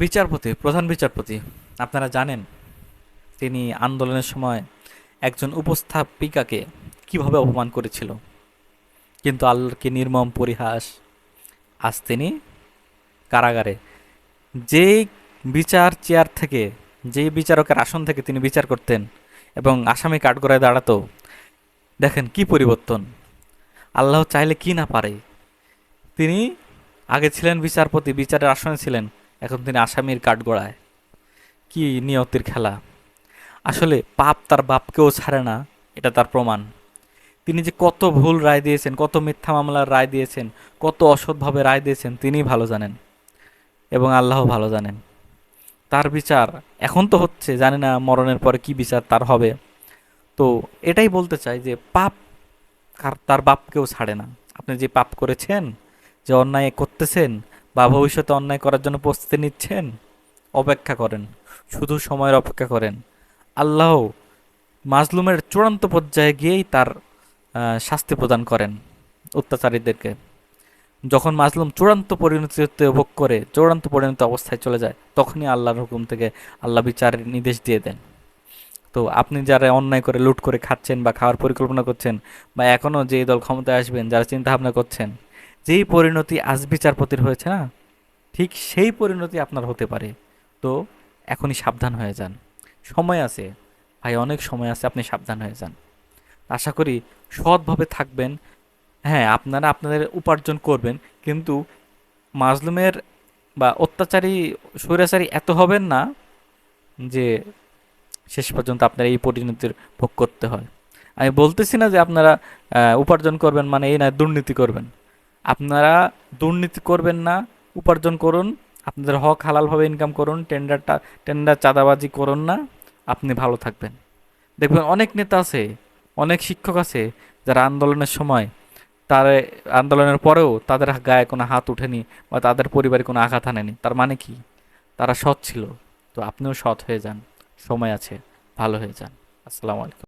বিচারপতি, প্রধান বিচারপতি, আপনারা জানেন তিনি আন্দোলনের সময় একজন উপস্থাপিকাকে কিভাবে অপমান করেছিল। কিন্তু আল্লাহর কি নির্মম পরিহাস, আজ তিনি কারাগারে। যেই বিচার চেয়ার থেকে, যেই বিচারকের আসন থেকে তিনি বিচার করতেন এবং আসামি কাঠগড়ায় দাঁড়াতো, দেখেন কি পরিবর্তন। আল্লাহ চাইলে কি না পারে। তিনি আগে ছিলেন বিচারপতি, বিচারের আসনে ছিলেন, এখন তিনি আসামির কাঠগড়ায়। কি নিয়তির খেলা! আসলে পাপ তার বাপকেও ছাড়ে না, এটা তার প্রমাণ। তিনি যে কত ভুল রায় দিয়েছেন, কত মিথ্যা মামলার রায় দিয়েছেন, কত অসৎভাবে রায় দিয়েছেন, তিনিই ভালো জানেন এবং আল্লাহ ভালো জানেন। তার বিচার এখন তো হচ্ছে, জানি না মরণের পরে কি বিচার তার হবে। তো এটাই বলতে চাই যে পাপ তার বাপকেও ছাড়ে না। আপনি যে পাপ করেছেন, যে অন্যায় করতেছেন বা ভবিষ্যতে অন্যায় করার জন্য প্রস্তুতি নিচ্ছেন, অপেক্ষা করেন, শুধু সময়ের অপেক্ষা করেন। আল্লাহ মাজলুমের চূড়ান্ত পর্যায়ে গিয়েই তার শাস্তি প্রদান করেন অত্যাচারীদেরকে। যখন মাজলুম চূড়ান্ত পরিণতিতে ভোগ করে, চূড়ান্ত পরিণত অবস্থায় চলে যায়, তখনই আল্লাহর হুকুম থেকে আল্লাহ বিচারের নির্দেশ দিয়ে দেন। তো আপনি যারা অন্যায় করে লুট করে খাচ্ছেন বা খাওয়ার পরিকল্পনা করছেন, বা এখনও যেই দল ক্ষমতায় আসবেন যারা চিন্তা ভাবনা করছেন, যেই পরিণতি আজ বিচারপতির হয়েছে না, ঠিক সেই পরিণতি আপনার হতে পারে। তো এখনই সাবধান হয়ে যান, সময় আছে ভাই, অনেক সময় আছে, আপনি সাবধান হয়ে যান। আশা করি সৎভাবে থাকবেন। হ্যাঁ, আপনারা আপনাদের উপার্জন করবেন, কিন্তু মাজলুমের বা অত্যাচারী, স্বৈরাচারী এত হবেন না যে শেষ পর্যন্ত আপনার এই পরিণতির ভোগ করতে হয়। আমি বলতেছি না যে আপনারা উপার্জন করবেন মানে এই না দুর্নীতি করবেন। আপনারা দুর্নীতি করবেন না, উপার্জন করুন, আপনাদের হক হালালভাবে ইনকাম করুন, টেন্ডার চাঁদাবাজি করুন না, আপনি ভালো থাকবেন। দেখবেন অনেক নেতা আছে, অনেক শিক্ষক আছে যারা আন্দোলনের সময়, তার আন্দোলনের পরেও তাদের গায়ে কোনো হাত ওঠেনি বা তাদের পরিবারে কোনো আঘাত আনেনি। তার মানে কি? তারা সৎ ছিল। তো আপনিও সৎ হয়ে যান, সময় আছে, ভালো হয়ে যান। আসসালামু আলাইকুম।